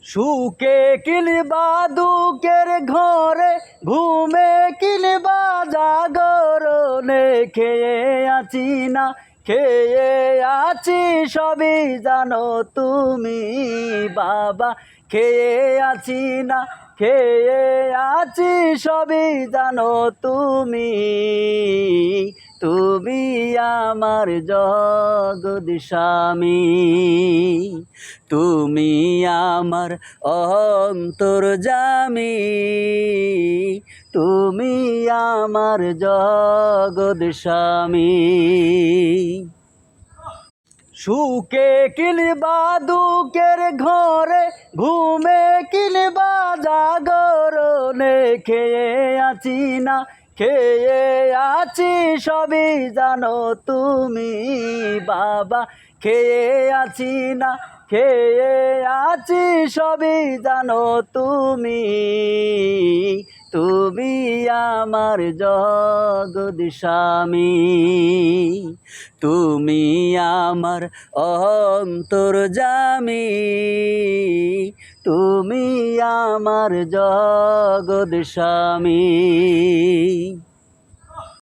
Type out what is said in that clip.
সুখে কিলবা দুঃখের ঘরে, ঘুমে কিলবা জাগরণে, খেয়ে আছি না খেয়ে আছি সবই জানো তুমি বাবা। খেয়ে আছি না খেয়ে আছি সবই জানো তুমি। তুমি আমার জগদীশামী, তুমি আমার অন্তর্যামী, তুমি আমার জগদীশামী। সুখে কিলবা দুঃখের ঘরে, ঘুমে কিলবা জাগরণে, খেয়ে আছি না খেয়ে আছি সবই জানো তুমি বাবা। খেয়ে আছি না খেয়ে আছি সবই জানো তুমি। তুমি আমার জগদীশামী, তুমি আমার অন্তর্যামী, তুমি আমার জগদীশামী।